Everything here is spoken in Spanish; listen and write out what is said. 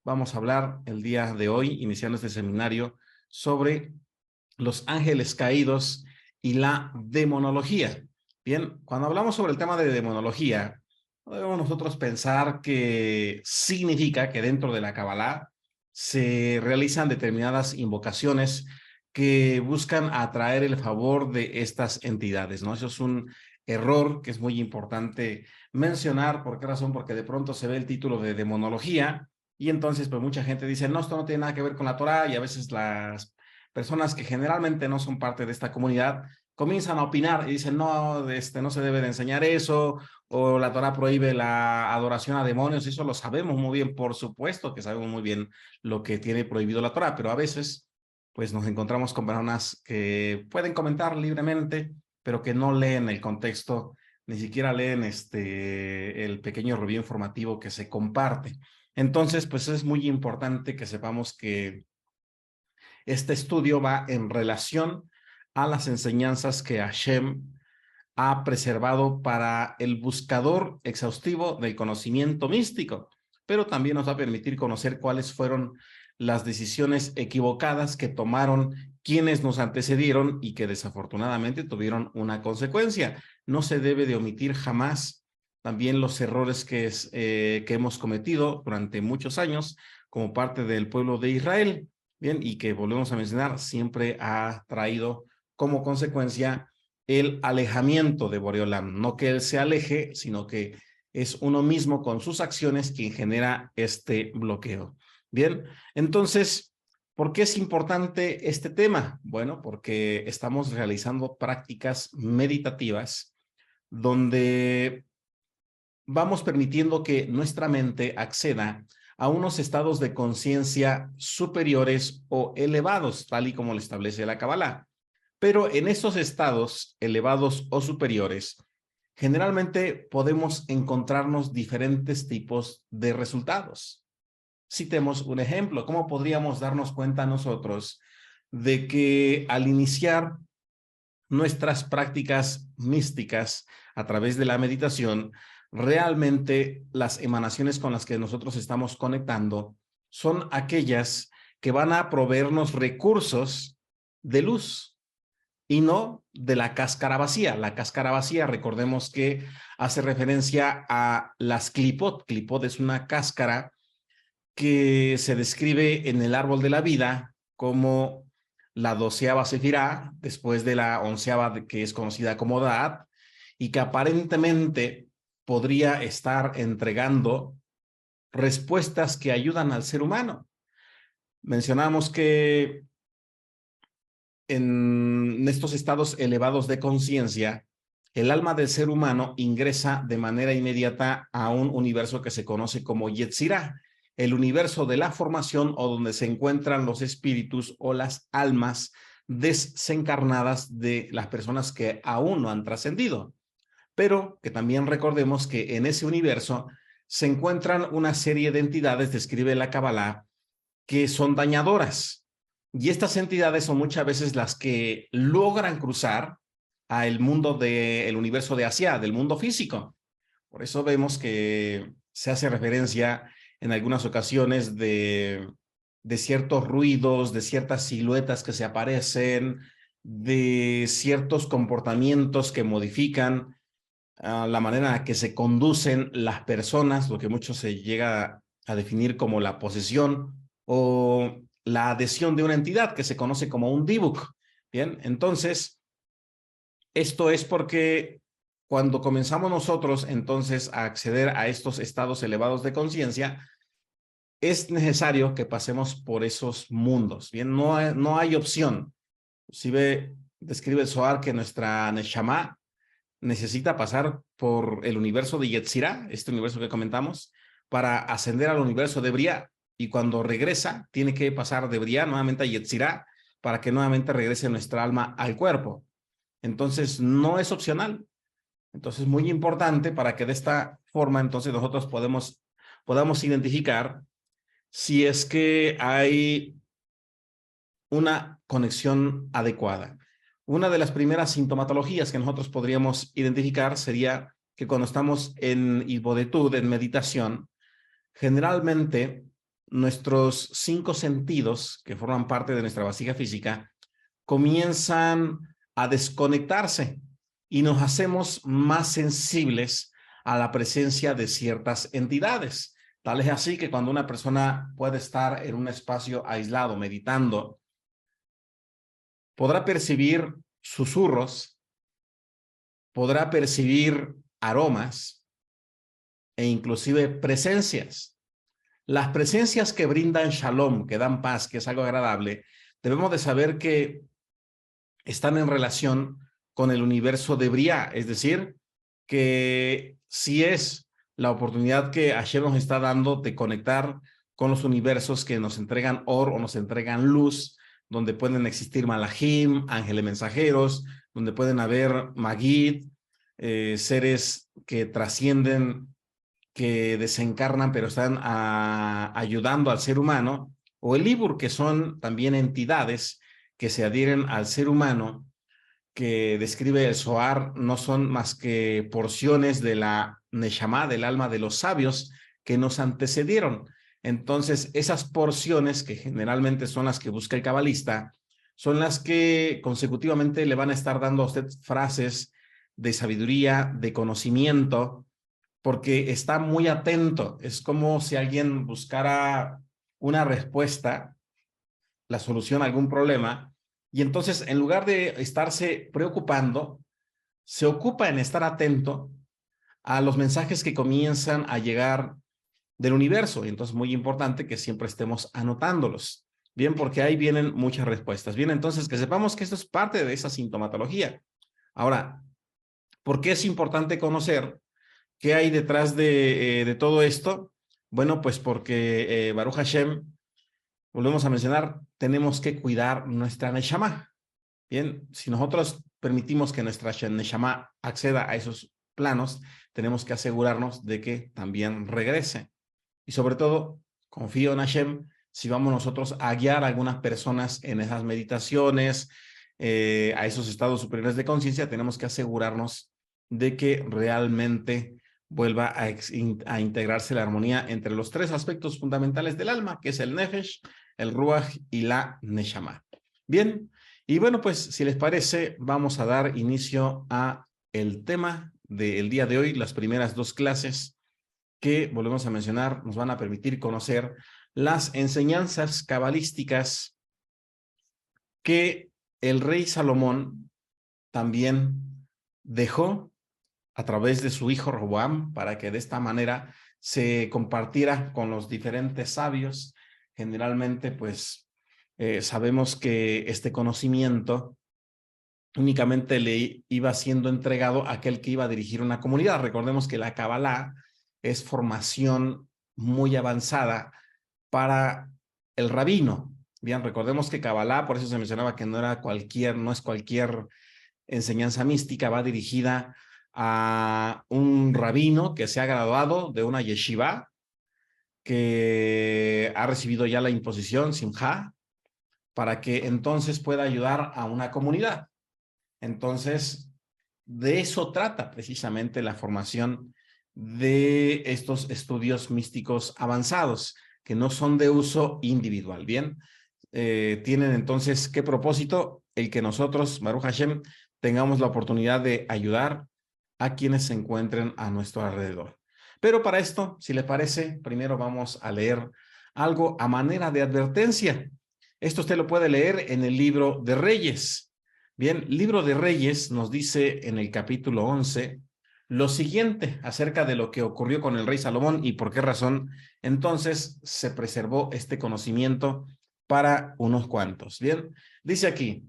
vamos a hablar el día de hoy, iniciando este seminario, sobre los ángeles caídos y la demonología. Bien, cuando hablamos sobre el tema de demonología, no debemos nosotros pensar que significa que dentro de la Kabbalah se realizan determinadas invocaciones que buscan atraer el favor de estas entidades, ¿no? Eso es un error que es muy importante mencionar. ¿Por qué razón? Porque de pronto se ve el título de demonología y entonces pues mucha gente dice, no, esto no tiene nada que ver con la Torah, y a veces las personas que generalmente no son parte de esta comunidad comienzan a opinar y dicen, no, no se debe de enseñar eso, o la Torah prohíbe la adoración a demonios. Eso lo sabemos muy bien, por supuesto que sabemos muy bien lo que tiene prohibido la Torah, pero a veces pues nos encontramos con personas que pueden comentar libremente, pero que no leen el contexto, ni siquiera leen el pequeño review informativo que se comparte. Entonces, pues es muy importante que sepamos que este estudio va en relación a las enseñanzas que Hashem ha preservado para el buscador exhaustivo del conocimiento místico, pero también nos va a permitir conocer cuáles fueron las decisiones equivocadas que tomaron quienes nos antecedieron y que desafortunadamente tuvieron una consecuencia. No se debe de omitir jamás también los errores que hemos cometido durante muchos años como parte del pueblo de Israel. Bien, y que volvemos a mencionar, siempre ha traído como consecuencia el alejamiento de Boreolam. No que él se aleje, sino que es uno mismo con sus acciones quien genera este bloqueo. Bien, entonces, ¿por qué es importante este tema? Bueno, porque estamos realizando prácticas meditativas donde vamos permitiendo que nuestra mente acceda a unos estados de conciencia superiores o elevados, tal y como lo establece la Kabbalah. Pero en estos estados elevados o superiores, generalmente podemos encontrarnos diferentes tipos de resultados. Citemos un ejemplo. ¿Cómo podríamos darnos cuenta nosotros de que al iniciar nuestras prácticas místicas a través de la meditación, realmente las emanaciones con las que nosotros estamos conectando son aquellas que van a proveernos recursos de luz y no de la cáscara vacía? La cáscara vacía, recordemos que hace referencia a las clipot. Clipot es una cáscara que se describe en el árbol de la vida como la 12ª sefirá, después de la 11ª, que es conocida como Da'at, y que aparentemente podría estar entregando respuestas que ayudan al ser humano. Mencionamos que en estos estados elevados de conciencia, el alma del ser humano ingresa de manera inmediata a un universo que se conoce como Yetzirah, el universo de la formación, o donde se encuentran los espíritus o las almas desencarnadas de las personas que aún no han trascendido. Pero que también recordemos que en ese universo se encuentran una serie de entidades, describe la Kabbalah, que son dañadoras. Y estas entidades son muchas veces las que logran cruzar al mundo del universo de Asia, del mundo físico. Por eso vemos que se hace referencia en algunas ocasiones de ciertos ruidos, de ciertas siluetas que se aparecen, de ciertos comportamientos que modifican la manera en la que se conducen las personas, lo que mucho se llega a definir como la posesión o la adhesión de una entidad que se conoce como un dibuk. Bien, entonces, esto es porque cuando comenzamos nosotros entonces a acceder a estos estados elevados de conciencia, es necesario que pasemos por esos mundos. Bien, no hay opción. Si ve, describe el Zohar que nuestra Neshama necesita pasar por el universo de Yetzirah, este universo que comentamos, para ascender al universo de Briah. Y cuando regresa, tiene que pasar de Briah nuevamente a Yetzirah para que nuevamente regrese nuestra alma al cuerpo. Entonces, no es opcional. Entonces, es muy importante para que de esta forma, entonces, nosotros podamos identificar si es que hay una conexión adecuada. Una de las primeras sintomatologías que nosotros podríamos identificar sería que cuando estamos en hipodetud, en meditación, generalmente nuestros 5 sentidos, que forman parte de nuestra vasija física, comienzan a desconectarse y nos hacemos más sensibles a la presencia de ciertas entidades. Tal es así que cuando una persona puede estar en un espacio aislado, meditando, podrá percibir susurros, podrá percibir aromas e inclusive presencias. Las presencias que brindan shalom, que dan paz, que es algo agradable, debemos de saber que están en relación con el universo de Briá, es decir, que si es la oportunidad que Hashem nos está dando de conectar con los universos que nos entregan or o nos entregan luz, donde pueden existir malajim, ángeles mensajeros, donde pueden haber magid, seres que trascienden, que desencarnan, pero están ayudando al ser humano, o el Ibur, que son también entidades que se adhieren al ser humano, que describe el Zohar, no son más que porciones de la Neshama, del alma de los sabios que nos antecedieron. Entonces, esas porciones, que generalmente son las que busca el cabalista, son las que consecutivamente le van a estar dando a usted frases de sabiduría, de conocimiento, porque está muy atento. Es como si alguien buscara una respuesta, la solución a algún problema, y entonces en lugar de estarse preocupando, se ocupa en estar atento a los mensajes que comienzan a llegar del universo. Y entonces muy importante que siempre estemos anotándolos. Bien, porque ahí vienen muchas respuestas. Bien, entonces que sepamos que esto es parte de esa sintomatología. Ahora, ¿por qué es importante conocer qué hay detrás de todo esto? Bueno, pues porque Baruch Hashem, volvemos a mencionar, tenemos que cuidar nuestra Neshama. Bien, si nosotros permitimos que nuestra Neshama acceda a esos planos, tenemos que asegurarnos de que también regrese. Y sobre todo, confío en Hashem, si vamos nosotros a guiar a algunas personas en esas meditaciones, a esos estados superiores de conciencia, tenemos que asegurarnos de que realmente vuelva a integrarse la armonía entre los 3 aspectos fundamentales del alma, que es el Nefesh, el Ruach y la Neshama. Bien, y bueno, pues si les parece, vamos a dar inicio a el tema del día de hoy, las primeras 2 clases que, volvemos a mencionar, nos van a permitir conocer las enseñanzas cabalísticas que el rey Salomón también dejó a través de su hijo Roboam, para que de esta manera se compartiera con los diferentes sabios. Generalmente, pues, sabemos que este conocimiento únicamente le iba siendo entregado a aquel que iba a dirigir una comunidad. Recordemos que la Kabbalah es formación muy avanzada para el rabino. Bien, recordemos que Kabbalah, por eso se mencionaba que no es cualquier enseñanza mística, va dirigida a un rabino que se ha graduado de una yeshiva, que ha recibido ya la imposición, simjá, para que entonces pueda ayudar a una comunidad. Entonces, de eso trata precisamente la formación de estos estudios místicos avanzados, que no son de uso individual. Bien, tienen entonces, ¿qué propósito? El que nosotros, Baruch Hashem, tengamos la oportunidad de ayudar a quienes se encuentren a nuestro alrededor. Pero para esto, si les parece, primero vamos a leer algo a manera de advertencia. Esto usted lo puede leer en el libro de Reyes. Bien, libro de Reyes nos dice en el capítulo 11 lo siguiente acerca de lo que ocurrió con el rey Salomón y por qué razón entonces se preservó este conocimiento para unos cuantos. Bien, dice aquí: